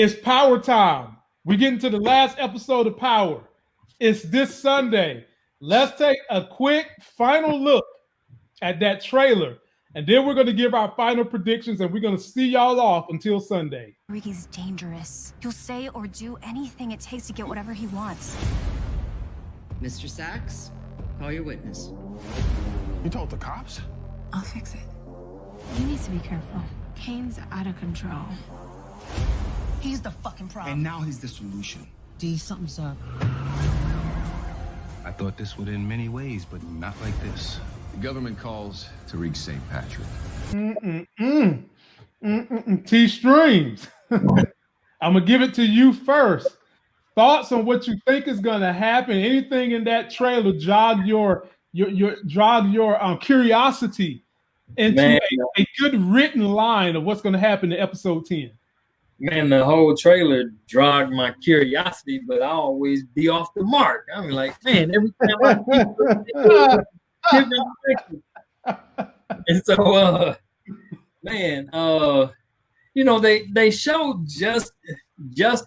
It's Power time. We get into the last episode of Power. It's this Sunday. Let's take a quick final look at that trailer, and then we're going to give our final predictions, and we're going to see y'all off until Sunday. He's dangerous. He'll say or do anything it takes to get whatever he wants. Mr. Sachs, call your witness. You told the cops? I'll fix it. You need to be careful. Kane's out of control. He's the fucking problem. And now he's the solution. D, something's up. I thought this would end many ways, but not like this. The government calls Tariq St. Patrick. T-Streams. I'm going to give it to you first. Thoughts on what you think is going to happen? Anything in that trailer jog your curiosity into a good written line of what's going to happen in episode 10? Man, the whole trailer jogged my curiosity, but I always be off the mark. I'm like, man, every time I and so man, you know, they show just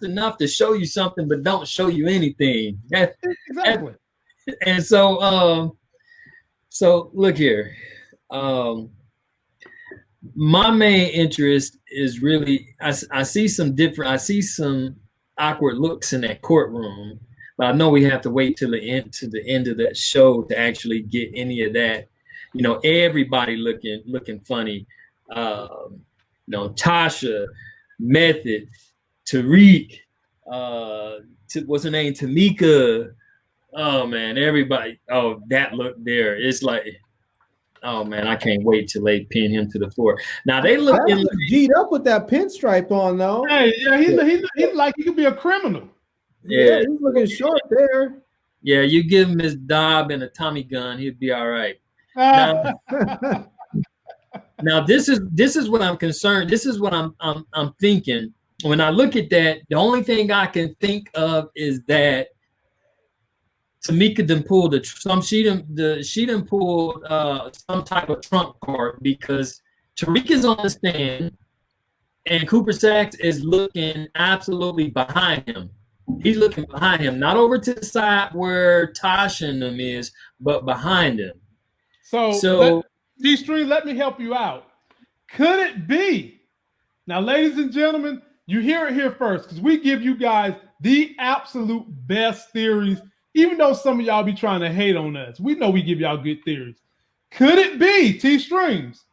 enough to show you something, but don't show you anything. Exactly. And so look here. My main interest is really I see some awkward looks in that courtroom, but I know we have to wait till the end of that show to actually get any of that. You know, everybody looking funny. You know, Tasha, Method, Tariq, what's her name, Tameika. Oh man, everybody. Oh, that look there. It's like, oh man, I can't wait till they pin him to the floor. Now they look G'd up with that pinstripe on though. Hey, yeah, he's like he could be a criminal. Yeah, he's looking short there. Yeah, you give him his Dob and a Tommy gun, he'd be all right. Now this is what I'm concerned. This is what I'm thinking. When I look at that, the only thing I can think of is that Tameika done pulled she done pulled some type of trump card, because Tariq is on the stand and Cooper Sachs is looking absolutely behind him. He's looking behind him, not over to the side where Tasha and them is, but behind him. So D-Stream, let me help you out. Could it be? Now, ladies and gentlemen, you hear it here first, because we give you guys the absolute best theories. Even though some of y'all be trying to hate on us, we know we give y'all good theories. Could it be, T-Streams,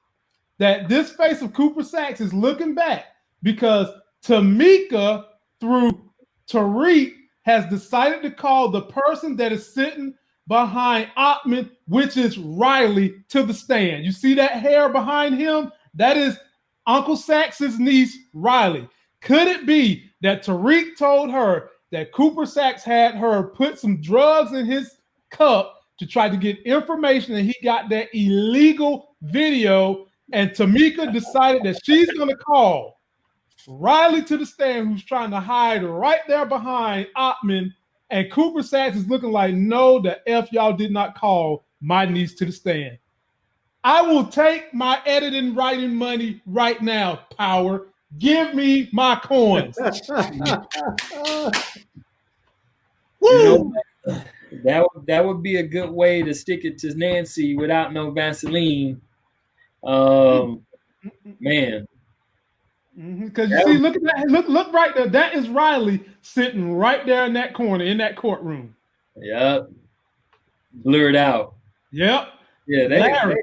that this face of Cooper Sachs is looking back because Tameika, through Tariq, has decided to call the person that is sitting behind Ottman, which is Riley, to the stand? You see that hair behind him? That is Uncle Sachs's niece, Riley. Could it be that Tariq told her that Cooper Sachs had her put some drugs in his cup to try to get information, and he got that illegal video, and Tameika decided that she's going to call Riley to the stand, who's trying to hide right there behind Ottman, and Cooper Sachs is looking like, no, the F y'all did not call my niece to the stand. I will take my editing writing money right now, Power. Give me my coins. You know, that would be a good way to stick it to Nancy without no Vaseline. Man. Because you see, look at that, look right there. That is Riley sitting right there in that corner in that courtroom. Yep. Blurred out. Yep. Yeah, Larry.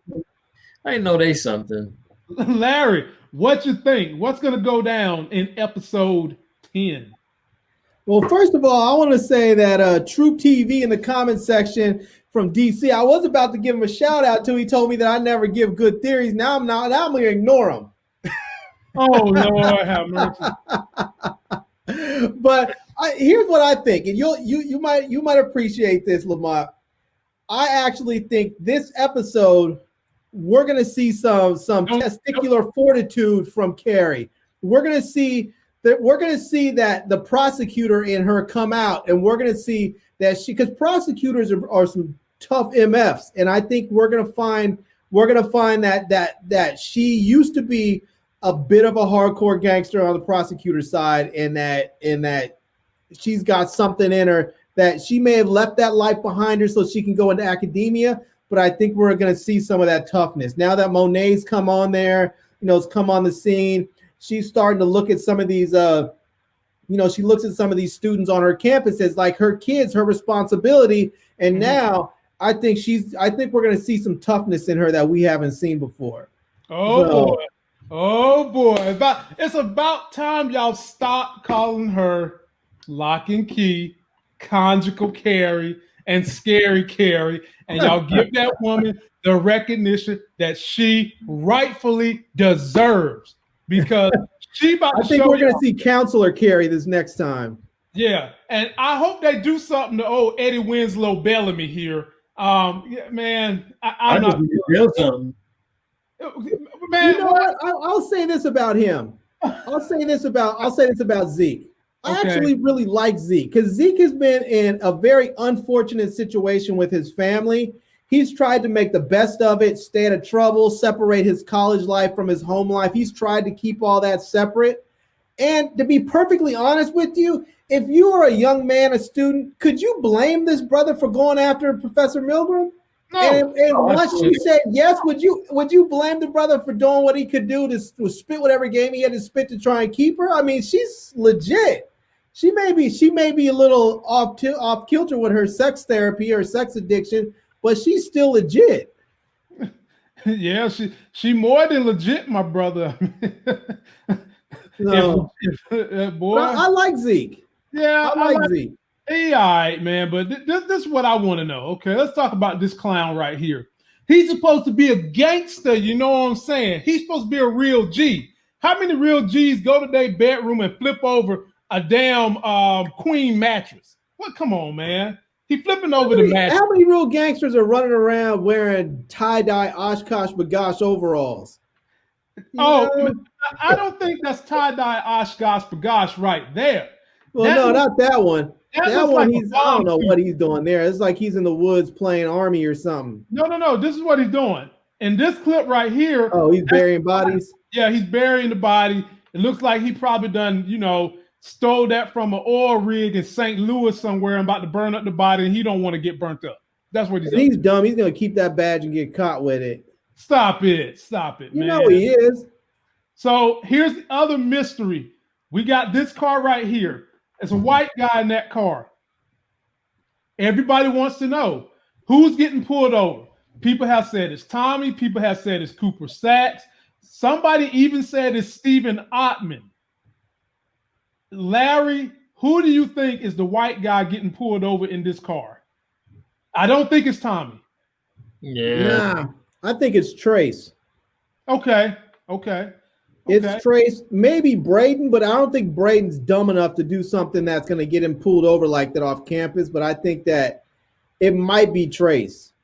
I know they something. Larry, what you think? What's going to go down in episode 10? Well, first of all, I want to say that Troop TV in the comment section from DC, I was about to give him a shout out till he told me that I never give good theories. Now I'm not. Now I'm going to ignore him. Oh, Lord have mercy. But here's what I think, and you might appreciate this, Lamont. I actually think this episode we're going to see some testicular fortitude from Carrie. We're going to see that the prosecutor in her come out, and we're going to see that because prosecutors are some tough MFs, and I think we're going to find that she used to be a bit of a hardcore gangster on the prosecutor's side, in that she's got something in her that she may have left that life behind her so she can go into academia. But I think we're going to see some of that toughness now that Monet's come on there. Has come on the scene. She's starting to look at some of these. She looks at some of these students on her campus as like her kids, her responsibility. And now I think we're going to see some toughness in her that we haven't seen before. Boy. It's about time y'all stop calling her Lock and Key, Conjugal Carrie, and Scary Carrie, and y'all give that woman the recognition that she rightfully deserves, because I think we're going to see Counselor Carrie this next time. Yeah, and I hope they do something to old Eddie Winslow Bellamy here. Man, I'm not real something. Man, you know what? I'll say this about him. I'll say this about Zeke. I actually really like Zeke because Zeke has been in a very unfortunate situation with his family. He's tried to make the best of it, stay out of trouble, separate his college life from his home life. He's tried to keep all that separate. And to be perfectly honest with you, if you are a young man, a student, could you blame this brother for going after Professor Milgram? No. And once she said yes, would you blame the brother for doing what he could do to spit whatever game he had to spit to try and keep her? I mean, she's legit. She may be a little off kilter with her sex therapy or sex addiction, but she's still legit. Yeah, she more than legit, my brother. No. Boy, I like Zeke. Yeah, I like Zeke. He all right, man. But this is what I want to know. Okay, let's talk about this clown right here. He's supposed to be a gangster, you know what I'm saying? He's supposed to be a real G. How many real G's go to their bedroom and flip over a damn queen mattress? Well, come on, man. He flipping over the mattress. How many real gangsters are running around wearing tie-dye Oshkosh Bagosh overalls? I don't think that's tie-dye Oshkosh Bagosh right there. Well, not that one. That one, like I don't know what he's doing there. It's like he's in the woods playing army or something. No. This is what he's doing. In this clip right here. Oh, he's burying bodies? Yeah, he's burying the body. It looks like he probably done, stole that from an oil rig in St. Louis somewhere and about to burn up the body, and he don't want to get burnt up. That's what he's doing. He's dumb. He's going to keep that badge and get caught with it. Stop it, man. You know he is. So here's the other mystery. We got this car right here. There's a white guy in that car. Everybody wants to know who's getting pulled over. People have said it's Tommy. People have said it's Cooper Sacks. Somebody even said it's Stephen Ottman. Larry, who do you think is the white guy getting pulled over in this car? I don't think it's Tommy. Yeah. Nah, I think it's Trace. Okay. It's Trace, maybe Braden, but I don't think Braden's dumb enough to do something that's going to get him pulled over like that off campus. But I think that it might be Trace.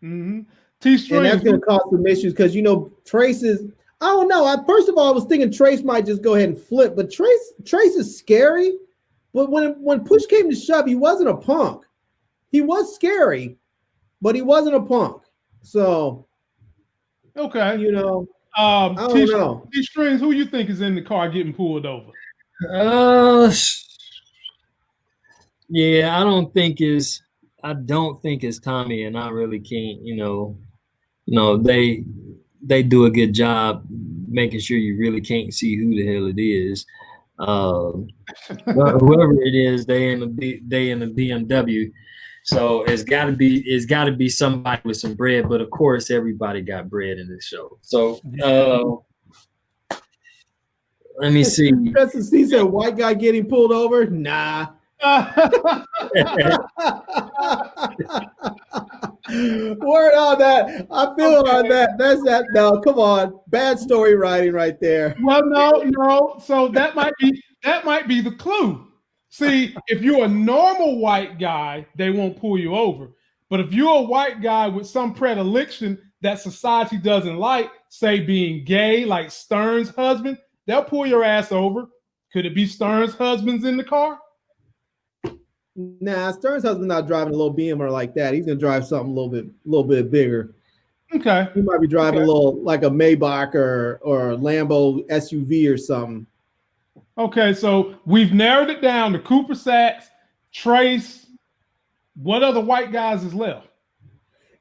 Mm-hmm. And that's going to cause some issues because, Trace is, I don't know. First of all, I was thinking Trace might just go ahead and flip, but Trace is scary. But when push came to shove, he wasn't a punk. He was scary, but he wasn't a punk. So, okay, I don't know. T-Strings, who you think is in the car getting pulled over? Yeah, I don't think it's Tommy, and I really can't. They do a good job making sure you really can't see who the hell it is. Whoever it is, they in the BMW. So it's got to be somebody with some bread, but of course everybody got bread in this show. So let me see. He said white guy getting pulled over. Nah. Word on that. I feel on that. That's that. No, come on. Bad story writing right there. Well, no. So that might be the clue. See, if you're a normal white guy, they won't pull you over. But if you're a white guy with some predilection that society doesn't like, say being gay, like Stern's husband, they'll pull your ass over. Could it be Stern's husband's in the car? Nah, Stern's husband's not driving a little Beamer like that. He's gonna drive something a little bit bigger. Okay. He might be driving a little like a Maybach or Lambo SUV or something. Okay, so we've narrowed it down to Cooper Sacks, Trace. What other white guys is left?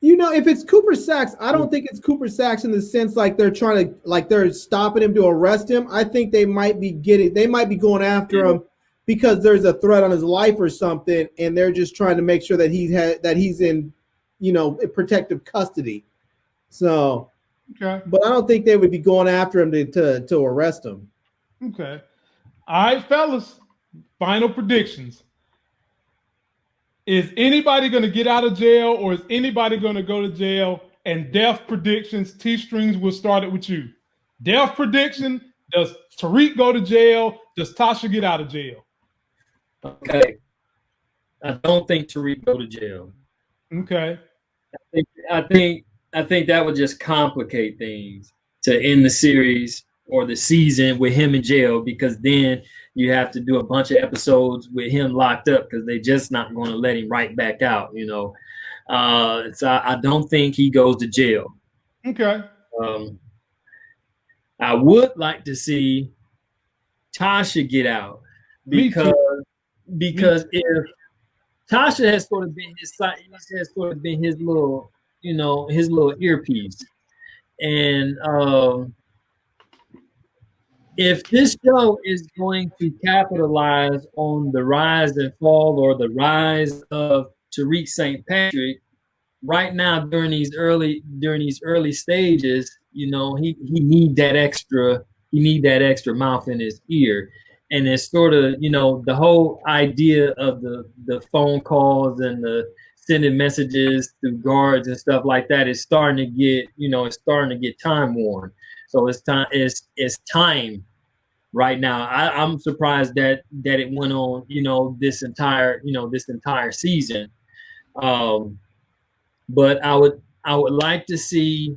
You know, if it's Cooper Sacks, I don't think it's Cooper Sacks in the sense like they're stopping him to arrest him. I think they might be going after him because there's a threat on his life or something, and they're just trying to make sure that he's in, protective custody. So, okay, but I don't think they would be going after him to arrest him. Okay, all right, fellas. Final predictions. Is anybody going to get out of jail, or is anybody going to go to jail? And death predictions. T-Strings, we'll start it with you. Death prediction: does Tariq go to jail? Does Tasha get out of jail? Okay. I don't think Tariq go to jail. Okay. I think that would just complicate things to end the series or the season with him in jail, because then you have to do a bunch of episodes with him locked up because they're just not going to let him right back out, So I don't think he goes to jail. Okay. I would like to see Tasha get out because if Tasha has sort of been his little, his little earpiece, and if this show is going to capitalize on the rise and fall or the rise of Tariq St. Patrick, right now during these early stages, he need that extra mouth in his ear. And it's sort of, the whole idea of the phone calls and the sending messages through guards and stuff like that is starting to get time worn. So it's time right now. I'm surprised that it went on, this entire season. But I would like to see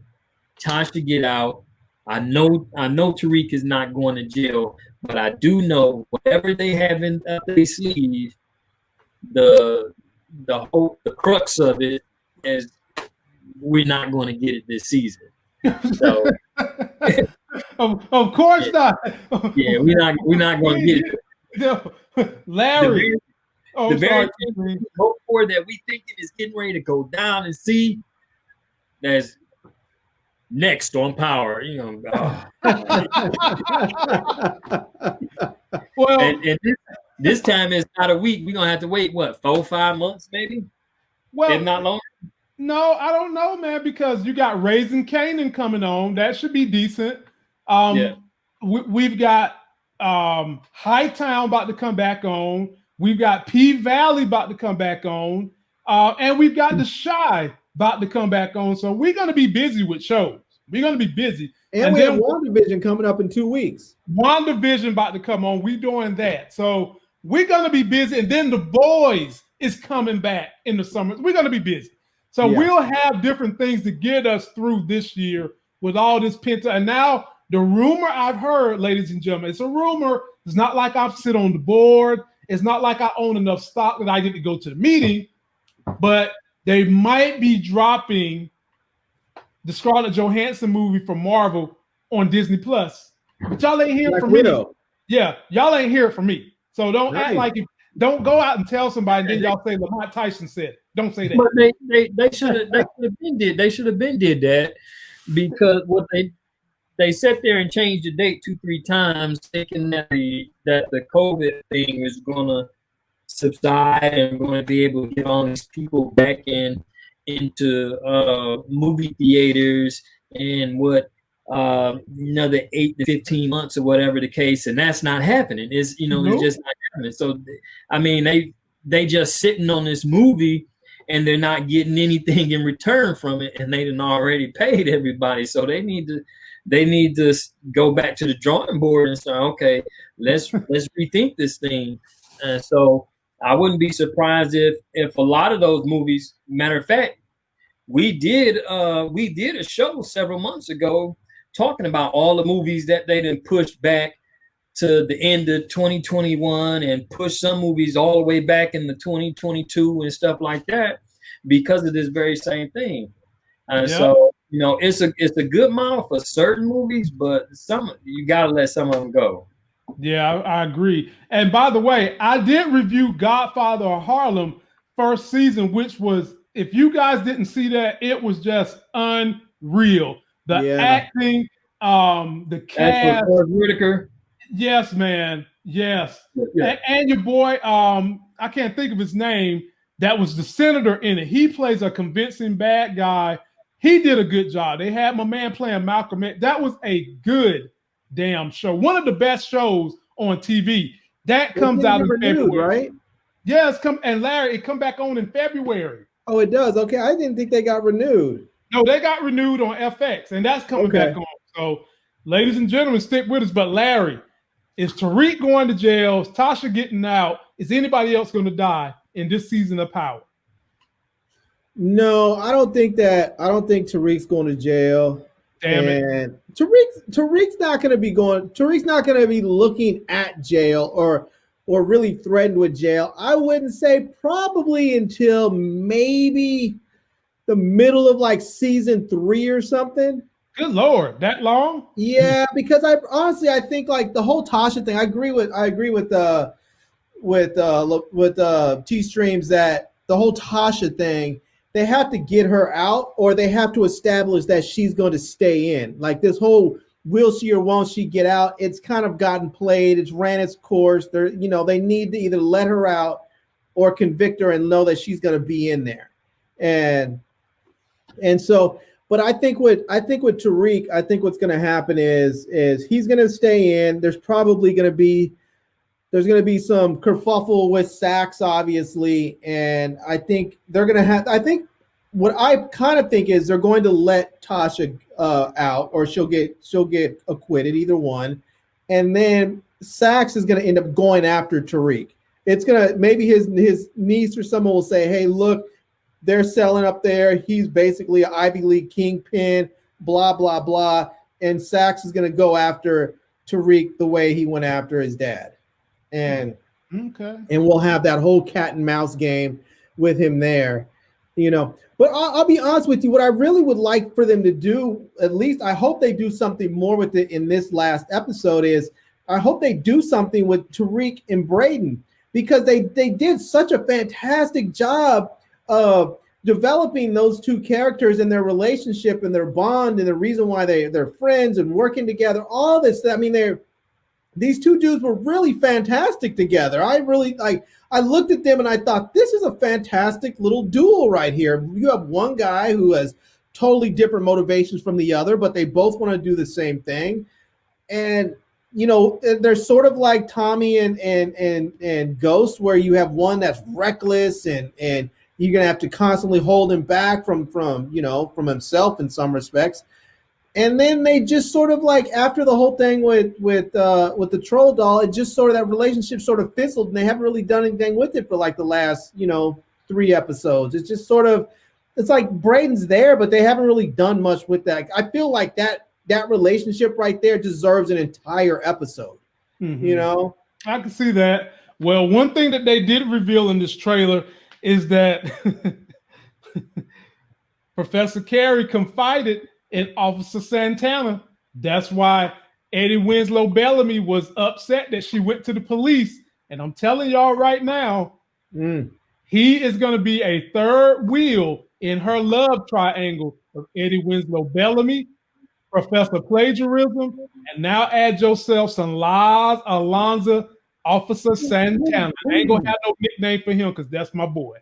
Tasha get out. I know Tariq is not going to jail, but I do know whatever they have in their sleeve, the crux of it is we're not going to get it this season. So of course not. Yeah, we're not going to get it. No. Larry. The very thing before that we thinking is getting ready to go down and see that's next on Power. Well, and this time it's not a week. We're gonna have to wait 4-5 months maybe, if not longer. No, I don't know, man, because you got Raising Kanan coming on. That should be decent. We've got Hightown about to come back on. We've got P Valley about to come back on, and we've got The Shy about to come back on. So we're going to be busy with shows. We're going to be busy. And we have WandaVision coming up in 2 weeks. WandaVision about to come on. We're doing that. So we're going to be busy. And then The Boys is coming back in the summer. We're going to be busy. So we'll have different things to get us through this year with all this pent-up. And now the rumor I've heard, ladies and gentlemen, it's a rumor. It's not like I sit on the board. It's not like I own enough stock that I get to go to the meeting, but they might be dropping the Scarlett Johansson movie from Marvel on Disney Plus. But y'all ain't hear from me. Yeah, y'all ain't hear it from me. So don't act like don't go out and tell somebody and then y'all say Lamont Tyson said it. Don't say that. But they should have been did that, because what they sat there and changed the date 2-3 times, thinking that the COVID thing was gonna subside and we're going to be able to get all these people back into movie theaters and another 8 to 15 months or whatever the case, and that's not happening. It's it's just not happening. So I mean, they just sitting on this movie and they're not getting anything in return from it, and they done already paid everybody. So they need to go back to the drawing board and say, okay, let's rethink this thing. So I wouldn't be surprised if a lot of those movies, matter of fact, we did a show several months ago talking about all the movies that they done pushed back to the end of 2021 and pushed some movies all the way back into 2022 and stuff like that because of this very same thing. So You know, it's a good model for certain movies, but some you gotta let some of them go. Yeah, I agree. And by the way, I did review Godfather of Harlem first season, which was, if you guys didn't see that, it was just unreal. The acting, the cast. Whitaker. Yes, man. Yes. Yeah. And your boy, I can't think of his name. That was the senator in it. He plays a convincing bad guy. He did a good job. They had my man playing Malcolm X. That was a good damn show. One of the best shows on TV. That comes out in February, right? Yes, and Larry, it come back on in February. Oh, it does. Okay, I didn't think they got renewed. No, they got renewed on FX, and that's coming back on. So, ladies and gentlemen, stick with us. But Larry, is Tariq going to jail? Is Tasha getting out? Is anybody else going to die in this season of Power? No, I don't think Tariq's going to jail. Damn it. Tariq's not going to be going. Tariq's not going to be looking at jail or really threatened with jail. I wouldn't say probably until maybe the middle of like season 3 or something. Good Lord, that long? Yeah, because I think like the whole Tasha thing. I agree with T Streams that the whole Tasha thing. They have to get her out, or they have to establish that she's going to stay in. Like this whole will she or won't she get out? It's kind of gotten played. It's ran its course. They need to either let her out or convict her and know that she's going to be in there. And so, but I think with Tariq, I think what's going to happen is he's going to stay in. There's probably going to be some kerfuffle with Saxe, obviously, and I think they're going to have. I think what I kind of think is they're going to let Tasha out, or she'll get acquitted, either one, and then Saxe is going to end up going after Tariq. It's gonna maybe his niece or someone will say, "Hey, look, they're selling up there. He's basically an Ivy League kingpin, blah blah blah," and Saxe is going to go after Tariq the way he went after his dad. And we'll have that whole cat and mouse game with him there, But I'll be honest with you. What I really would like for them to do, at least I hope they do something more with it in this last episode, is I hope they do something with Tariq and Braden, because they did such a fantastic job of developing those two characters and their relationship and their bond and the reason why they're friends and working together. All this. I mean, these two dudes were really fantastic together. I looked at them and I thought, this is a fantastic little duel right here. You have one guy who has totally different motivations from the other, but they both want to do the same thing. And, they're sort of like Tommy and Ghost, where you have one that's reckless and you're going to have to constantly hold him back from himself in some respects. And then they just sort of like, after the whole thing with the troll doll, it just sort of, that relationship sort of fizzled, and they haven't really done anything with it for like the last 3 episodes. It's just sort of, it's like Braden's there, but they haven't really done much with that. I feel like that relationship right there deserves an entire episode. I can see that. Well, one thing that they did reveal in this trailer is that Professor Carey confided in Officer Santana. That's why Eddie Winslow Bellamy was upset that she went to the police. And I'm telling y'all right now, he is going to be a third wheel in her love triangle of Eddie Winslow Bellamy, Professor Plagiarism, and now add yourself some Laz Alonzo, Officer Santana. I ain't going to have no nickname for him because that's my boy.